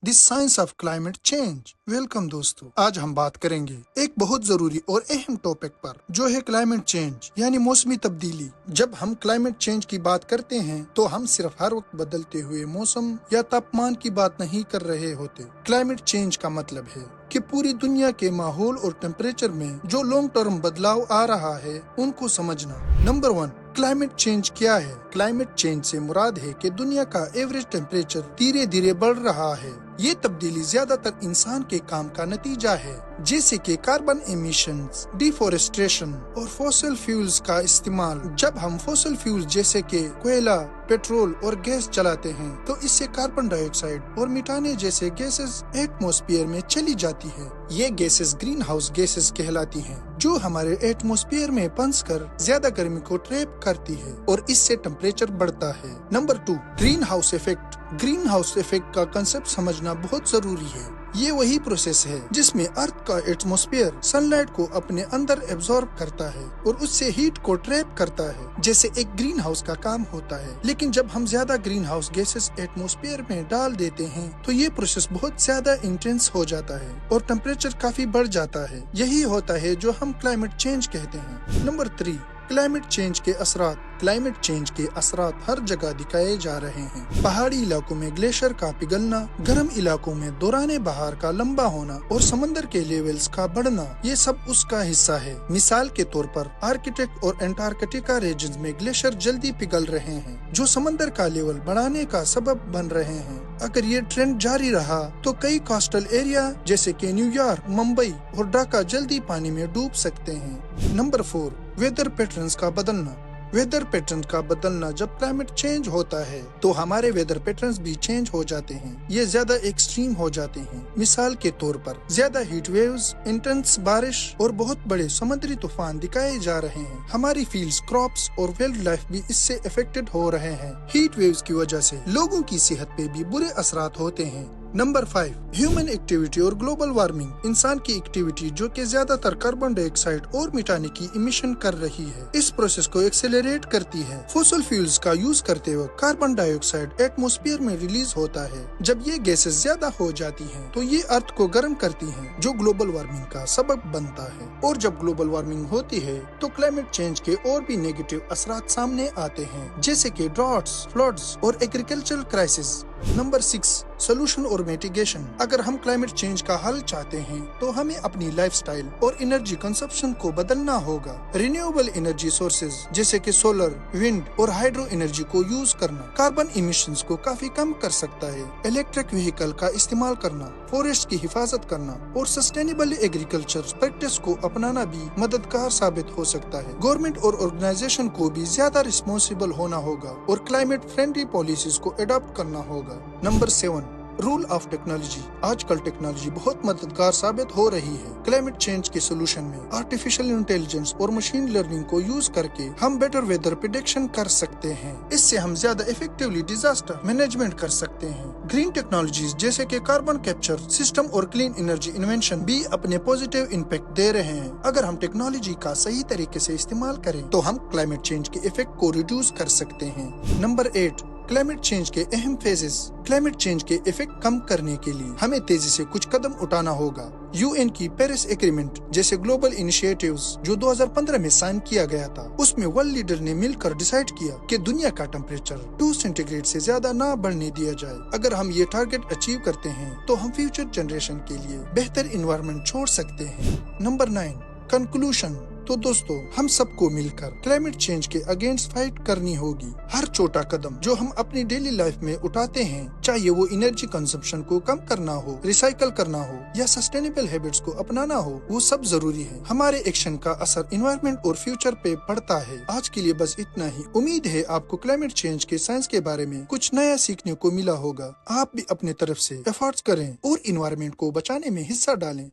The science of climate change. Welcome दोस्तों, आज हम बात करेंगे एक बहुत जरूरी और अहम टॉपिक पर, जो है क्लाइमेट चेंज यानी मौसमी तब्दीली। जब हम क्लाइमेट चेंज की बात करते हैं तो हम सिर्फ हर वक्त बदलते हुए मौसम या तापमान की बात नहीं कर रहे होते। क्लाइमेट चेंज का मतलब है कि पूरी दुनिया के माहौल और टेम्परेचर में जो लॉन्ग टर्म बदलाव आ रहा है उनको समझना। नंबर 1, क्लाइमेट चेंज क्या है? क्लाइमेट चेंज से मुराद है कि दुनिया का एवरेज टेम्परेचर धीरे धीरे बढ़ रहा है। ये तब्दीली ज्यादातर इंसान के काम का नतीजा है, जैसे कि कार्बन एमिशंस, डिफोरेस्टेशन और फॉसिल फ्यूल्स का इस्तेमाल। जब हम फॉसिल फ्यूल्स जैसे कि कोयला, पेट्रोल और गैस जलाते हैं तो इससे कार्बन डाइऑक्साइड और मिटाने जैसे गैसेस एटमॉस्फेयर में चली जाती है। ये गैसेस ग्रीन हाउस गैसेस कहलाती हैं, जो हमारे एटमॉस्फेयर में फंस कर ज्यादा गर्मी को ट्रैप करती है और इससे टेम्परेचर बढ़ता है। Number 2, green house effect. Green house effect का कंसेप्ट समझना बहुत जरूरी है। ये वही प्रोसेस है जिसमें अर्थ का एटमॉस्फेयर सनलाइट को अपने अंदर एब्जॉर्ब करता है और उससे हीट को ट्रैप करता है, जैसे एक ग्रीन हाउस का काम होता है। लेकिन जब हम ज्यादा ग्रीन हाउस गैसेस एटमॉस्फेयर में डाल देते हैं तो ये प्रोसेस बहुत ज्यादा इंटेंस हो जाता है और टेम्परेचर काफी बढ़ जाता है। यही होता है जो हम क्लाइमेट चेंज कहते हैं। नंबर 3, क्लाइमेट चेंज के असरात। क्लाइमेट चेंज के असरात हर जगह दिखाए जा रहे हैं। पहाड़ी इलाकों में ग्लेशियर का पिघलना, गर्म इलाकों में दौराने बहार का लंबा होना और समंदर के लेवल्स का बढ़ना, ये सब उसका हिस्सा है। मिसाल के तौर पर आर्कटिक और एंटार्कटिका रीजन में ग्लेशियर जल्दी पिघल रहे हैं, जो समंदर का लेवल बढ़ाने का सबब बन रहे हैं। अगर ये ट्रेंड जारी रहा तो कई कोस्टल एरिया जैसे कि न्यूयॉर्क, मुंबई और ढाका जल्दी पानी में डूब सकते हैं। नंबर 4, वेदर पैटर्न्स का बदलना। वेदर पैटर्न का बदलना। जब क्लाइमेट चेंज होता है तो हमारे वेदर पैटर्न्स भी चेंज हो जाते हैं। ये ज्यादा एक्सट्रीम हो जाते हैं। मिसाल के तौर पर ज्यादा हीट वेव्स, इंटेंस बारिश और बहुत बड़े समुद्री तूफान दिखाए जा रहे हैं। हमारी फील्ड्स, क्रॉप्स और वाइल्ड लाइफ भी इससे अफेक्टेड हो रहे हैं। हीट वेव्स की वजह से लोगों की सेहत पे भी बुरे असरात होते हैं। नंबर 5, ह्यूमन एक्टिविटी और ग्लोबल वार्मिंग। इंसान की एक्टिविटी जो कि ज्यादातर कार्बन डाइऑक्साइड और मिटाने की इमिशन कर रही है, इस प्रोसेस को एक्सेलरेट करती है। फॉसिल फ्यूल्स का यूज करते वक्त कार्बन डाइऑक्साइड एटमॉस्फेयर में रिलीज होता है। जब ये गैसेस ज्यादा हो जाती हैं, तो ये अर्थ को गर्म करती हैं, जो ग्लोबल वार्मिंग का सबब बनता है। और जब ग्लोबल वार्मिंग होती है तो क्लाइमेट चेंज के और भी नेगेटिव असरात सामने आते हैं, जैसे कि ड्रॉट्स, फ्लड्स और एग्रीकल्चरल क्राइसिस। नंबर 6, सोल्यूशन और मिटिगेशन। अगर हम क्लाइमेट चेंज का हल चाहते हैं तो हमें अपनी लाइफस्टाइल और एनर्जी कंजप्शन को बदलना होगा। रिन्यूएबल एनर्जी सोर्सेज जैसे कि सोलर, विंड और हाइड्रो एनर्जी को यूज करना कार्बन इमिशंस को काफी कम कर सकता है। इलेक्ट्रिक व्हीकल का इस्तेमाल करना, फॉरेस्ट की हिफाजत करना और सस्टेनेबल एग्रीकल्चर प्रैक्टिस को अपनाना भी मददगार साबित हो सकता है। गवर्नमेंट और ऑर्गेनाइजेशन को भी ज्यादा रिस्पॉन्सिबल होना होगा और क्लाइमेट फ्रेंडली पॉलिसीज को अडॉप्ट करना होगा। Number 7, rule of technology. आजकल टेक्नोलॉजी बहुत मददगार साबित हो रही है। क्लाइमेट चेंज के सोल्यूशन में आर्टिफिशियल इंटेलिजेंस और मशीन लर्निंग को यूज करके हम बेटर वेदर प्रेडिक्शन कर सकते हैं। इससे हम ज्यादा इफेक्टिवली डिजास्टर मैनेजमेंट कर सकते हैं। ग्रीन टेक्नोलॉजीज जैसे कि कार्बन कैप्चर सिस्टम और क्लीन एनर्जी इन्वेंशन भी अपने पॉजिटिव इम्पैक्ट दे रहे हैं। अगर हम टेक्नोलॉजी का सही तरीके से इस्तेमाल करें तो हम क्लाइमेट चेंज के इफेक्ट को रिड्यूस कर सकते हैं। नंबर 8, क्लाइमेट चेंज के अहम फेजेस। क्लाइमेट चेंज के इफेक्ट कम करने के लिए हमें तेजी से कुछ कदम उठाना होगा। यूएन की पेरिस एग्रीमेंट जैसे ग्लोबल इनिशिएटिव्स जो 2015 में साइन किया गया था, उसमें वर्ल्ड लीडर ने मिलकर डिसाइड किया कि दुनिया का टेम्परेचर 2 सेंटीग्रेड से ज्यादा ना बढ़ने दिया जाए। अगर हम ये टारगेट अचीव करते हैं तो हम फ्यूचर जनरेशन के लिए बेहतर इन्वायरमेंट छोड़ सकते हैं। Number 9, conclusion. तो दोस्तों, हम सबको मिलकर क्लाइमेट चेंज के अगेंस्ट फाइट करनी होगी। हर छोटा कदम जो हम अपनी डेली लाइफ में उठाते हैं, चाहे वो एनर्जी कंजप्शन को कम करना हो, रिसाइकल करना हो या सस्टेनेबल हैबिट्स को अपनाना हो, वो सब जरूरी है। हमारे एक्शन का असर एनवायरनमेंट और फ्यूचर पे पड़ता है। आज के लिए बस इतना ही। उम्मीद है आपको क्लाइमेट चेंज के साइंस के बारे में कुछ नया सीखने को मिला होगा। आप भी अपने तरफ से एफर्ट्स करें और एनवायरनमेंट को बचाने में हिस्सा डालें।